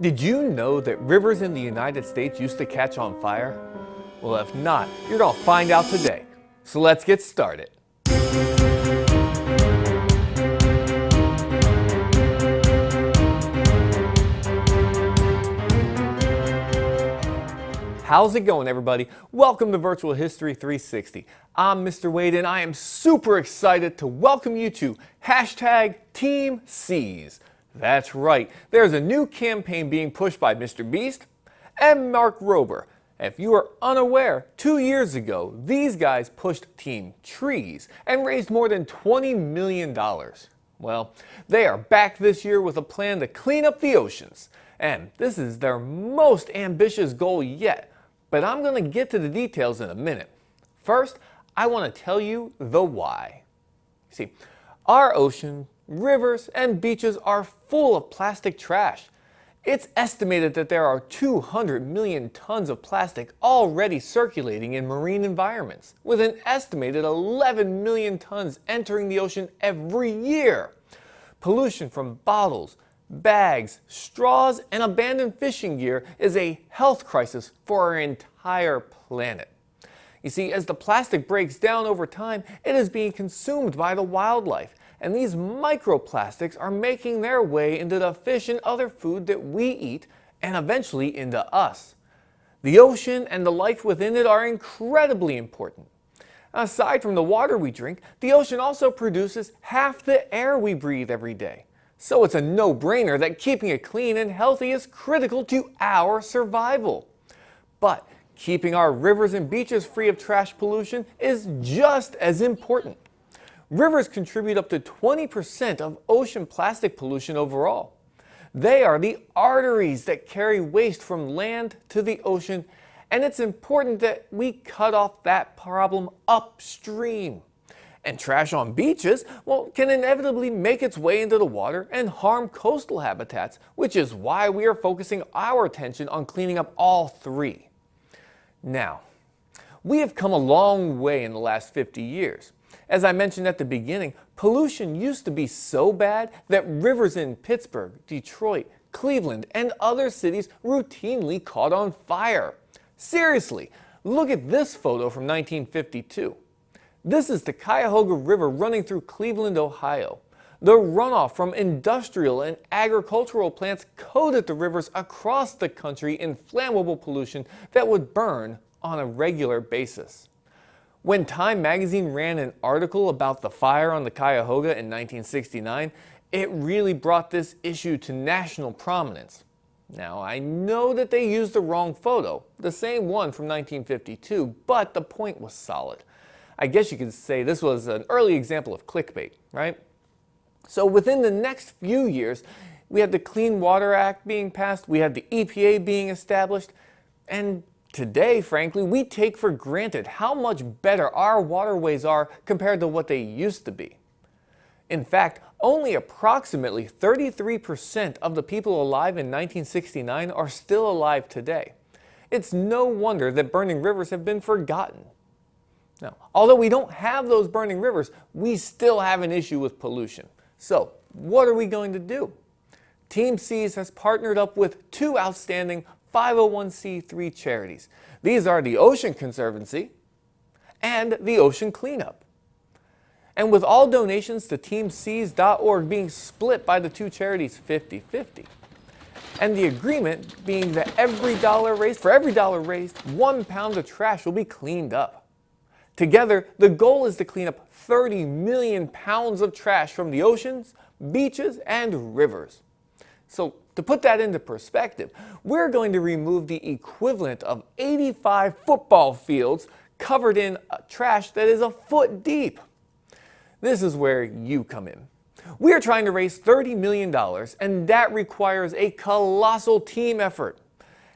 Did you know that rivers in the United States used to catch on fire? Well, if not, you're going to find out today. So let's get started. How's it going, everybody? Welcome to Virtual History 360. I'm Mr. Wade, and I am super excited to welcome you to #teamseas. That's right, there's a new campaign being pushed by Mr. Beast and Mark Rober. If you are unaware, 2 years ago, these guys pushed Team Trees and raised more than $20 million. Well, they are back this year with a plan to clean up the oceans. And this is their most ambitious goal yet. But I'm going to get to the details in a minute. First, I want to tell you the why. See, our ocean, rivers, and beaches are full of plastic trash. It's estimated that there are 200 million tons of plastic already circulating in marine environments, with an estimated 11 million tons entering the ocean every year. Pollution from bottles, bags, straws, and abandoned fishing gear is a health crisis for our entire planet. You see, as the plastic breaks down over time, it is being consumed by the wildlife, and these microplastics are making their way into the fish and other food that we eat, and eventually into us. The ocean and the life within it are incredibly important. Aside from the water we drink, the ocean also produces half the air we breathe every day. So it's a no-brainer that keeping it clean and healthy is critical to our survival. But keeping our rivers and beaches free of trash pollution is just as important. Rivers contribute up to 20% of ocean plastic pollution overall. They are the arteries that carry waste from land to the ocean, and it's important that we cut off that problem upstream. And trash on beaches, well, can inevitably make its way into the water and harm coastal habitats, which is why we are focusing our attention on cleaning up all three. Now, we have come a long way in the last 50 years. As I mentioned at the beginning, pollution used to be so bad that rivers in Pittsburgh, Detroit, Cleveland, and other cities routinely caught on fire. Seriously, look at this photo from 1952. This is the Cuyahoga River running through Cleveland, Ohio. The runoff from industrial and agricultural plants coated the rivers across the country in flammable pollution that would burn on a regular basis. When Time magazine ran an article about the fire on the Cuyahoga in 1969, it really brought this issue to national prominence. Now, I know that they used the wrong photo, the same one from 1952, but the point was solid. I guess you could say this was an early example of clickbait, right? So within the next few years, we had the Clean Water Act being passed, we had the EPA being established, and today, frankly, we take for granted how much better our waterways are compared to what they used to be. In fact, only approximately 33% of the people alive in 1969 are still alive today. It's no wonder that burning rivers have been forgotten. Now, although we don't have those burning rivers, we still have an issue with pollution. So, what are we going to do? Team Seas has partnered up with two outstanding 501c3 charities. These are the Ocean Conservancy and the Ocean Cleanup. And with all donations to teamseas.org being split by the two charities 50-50. And the agreement being that for every dollar raised, 1 pound of trash will be cleaned up. Together, the goal is to clean up 30 million pounds of trash from the oceans, beaches, and rivers. So, to put that into perspective, we're going to remove the equivalent of 85 football fields covered in trash that is a foot deep. This is where you come in. We are trying to raise $30 million, and that requires a colossal team effort.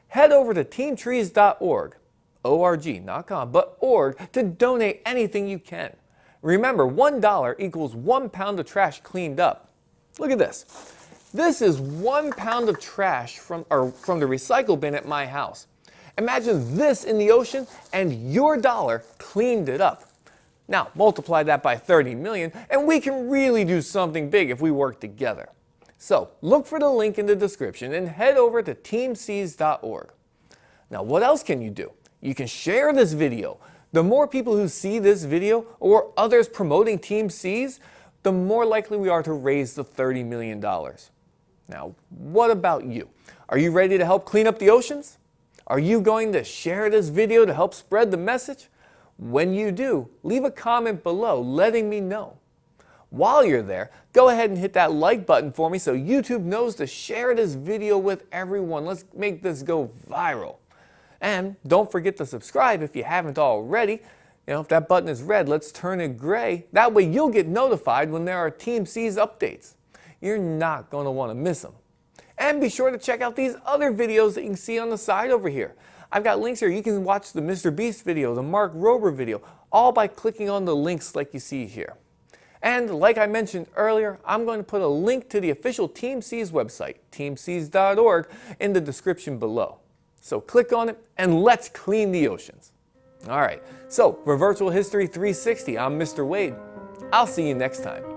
Head over to teamtrees.org. ORG, not com, but org, to donate anything you can. Remember, $1 equals 1 pound of trash cleaned up. Look at this. This is 1 pound of trash from the recycle bin at my house. Imagine this in the ocean and your dollar cleaned it up. Now, multiply that by 30 million and we can really do something big if we work together. So look for the link in the description and head over to teamseas.org. Now what else can you do? You can share this video. The more people who see this video or others promoting Team Seas, the more likely we are to raise the $30 million. Now, what about you? Are you ready to help clean up the oceans? Are you going to share this video to help spread the message? When you do, leave a comment below letting me know. While you're there, go ahead and hit that like button for me so YouTube knows to share this video with everyone. Let's make this go viral. And don't forget to subscribe if you haven't already. If that button is red, let's turn it gray. That way you'll get notified when there are Team Seas updates. You're not going to want to miss them. And be sure to check out these other videos that you can see on the side over here. I've got links here. You can watch the Mr. Beast video, the Mark Rober video, all by clicking on the links like you see here. And like I mentioned earlier, I'm going to put a link to the official Team Seas website, teamseas.org, in the description below. So click on it and let's clean the oceans. All right, so for Virtual History 360, I'm Mr. Wade. I'll see you next time.